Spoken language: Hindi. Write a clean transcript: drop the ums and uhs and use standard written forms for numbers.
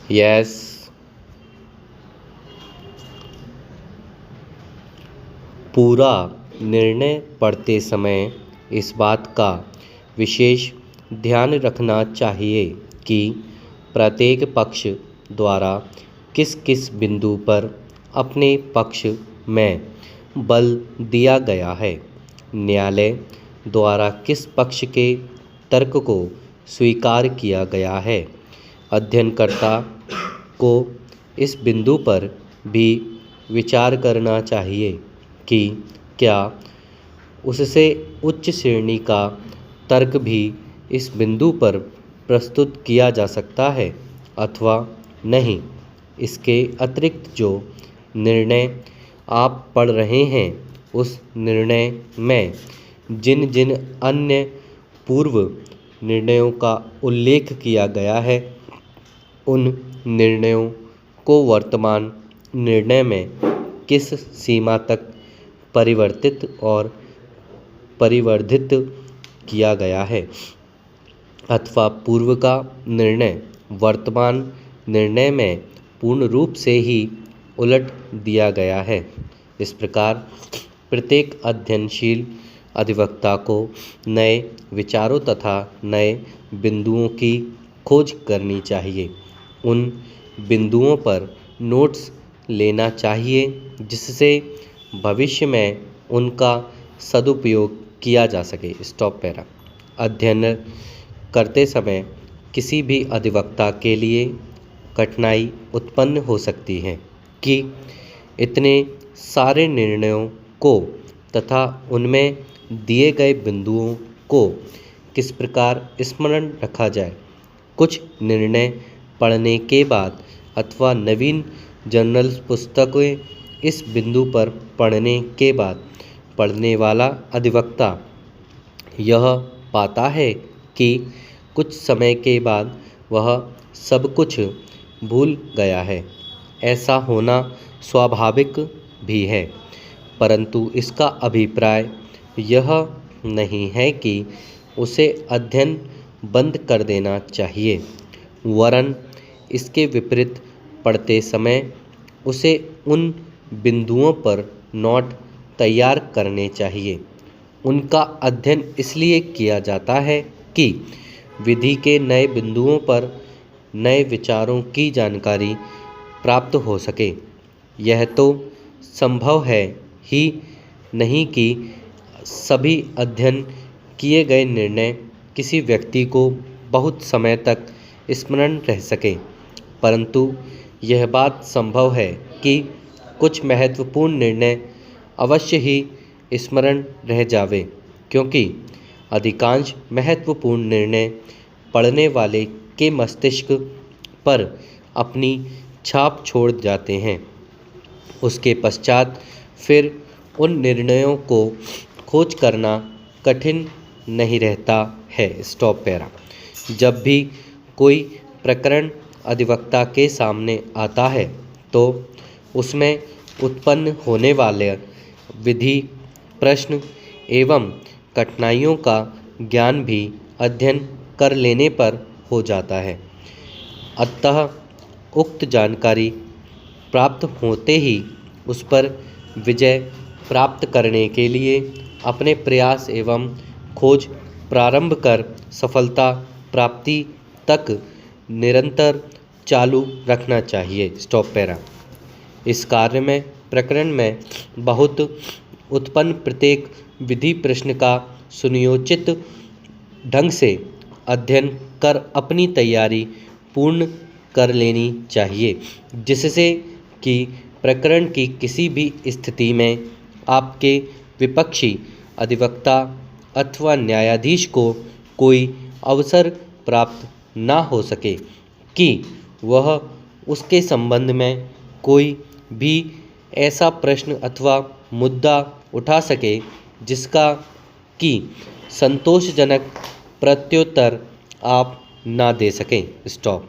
यस। पूरा निर्णय पढ़ते समय इस बात का विशेष ध्यान रखना चाहिए कि प्रत्येक पक्ष द्वारा किस किस बिंदु पर अपने पक्ष में बल दिया गया है, न्यायालय द्वारा किस पक्ष के तर्क को स्वीकार किया गया है। अध्ययनकर्ता को इस बिंदु पर भी विचार करना चाहिए कि क्या उससे उच्च श्रेणी का तर्क भी इस बिंदु पर प्रस्तुत किया जा सकता है अथवा नहीं। इसके अतिरिक्त जो निर्णय आप पढ़ रहे हैं उस निर्णय में जिन जिन अन्य पूर्व निर्णयों का उल्लेख किया गया है उन निर्णयों को वर्तमान निर्णय में किस सीमा तक परिवर्तित और परिवर्धित किया गया है अथवा पूर्व का निर्णय वर्तमान निर्णय में पूर्ण रूप से ही उलट दिया गया है। इस प्रकार प्रत्येक अध्ययनशील अधिवक्ता को नए विचारों तथा नए बिंदुओं की खोज करनी चाहिए। उन बिंदुओं पर नोट्स लेना चाहिए जिससे भविष्य में उनका सदुपयोग किया जा सके। Stop para. अध्ययन करते समय किसी भी अधिवक्ता के लिए कठिनाई उत्पन्न हो सकती है कि इतने सारे निर्णयों को तथा उनमें दिए गए बिंदुओं को किस प्रकार स्मरण रखा जाए। कुछ निर्णय पढ़ने के बाद अथवा नवीन जर्नल पुस्तकें इस बिंदु पर पढ़ने के बाद पढ़ने वाला अधिवक्ता यह पाता है कि कुछ समय के बाद वह सब कुछ भूल गया है। ऐसा होना स्वाभाविक भी है, परंतु इसका अभिप्राय यह नहीं है कि उसे अध्ययन बंद कर देना चाहिए, वरन इसके विपरीत पढ़ते समय उसे उन बिंदुओं पर नोट तैयार करने चाहिए। उनका अध्ययन इसलिए किया जाता है कि विधि के नए बिंदुओं पर नए विचारों की जानकारी प्राप्त हो सके। यह तो संभव है ही नहीं कि सभी अध्ययन किए गए निर्णय किसी व्यक्ति को बहुत समय तक स्मरण रह सके, परंतु यह बात संभव है कि कुछ महत्वपूर्ण निर्णय अवश्य ही स्मरण रह जावे, क्योंकि अधिकांश महत्वपूर्ण निर्णय पढ़ने वाले के मस्तिष्क पर अपनी छाप छोड़ जाते हैं। उसके पश्चात फिर उन निर्णयों को खोज करना कठिन नहीं रहता है। Stop para. जब भी कोई प्रकरण अधिवक्ता के सामने आता है तो उसमें उत्पन्न होने वाले विधि प्रश्न एवं कठिनाइयों का ज्ञान भी अध्ययन कर लेने पर हो जाता है। अतः उक्त जानकारी प्राप्त होते ही उस पर विजय प्राप्त करने के लिए अपने प्रयास एवं खोज प्रारंभ कर सफलता प्राप्ति तक निरंतर चालू रखना चाहिए। Stop para. इस कार्य में प्रकरण में बहुत उत्पन्न प्रत्येक विधि प्रश्न का सुनियोजित ढंग से अध्ययन कर अपनी तैयारी पूर्ण कर लेनी चाहिए, जिससे कि प्रकरण की किसी भी स्थिति में आपके विपक्षी अधिवक्ता अथवा न्यायाधीश को कोई अवसर प्राप्त ना हो सके कि वह उसके संबंध में कोई भी ऐसा प्रश्न अथवा मुद्दा उठा सके जिसका कि संतोषजनक प्रत्युत्तर आप ना दे सकें। स्टॉप।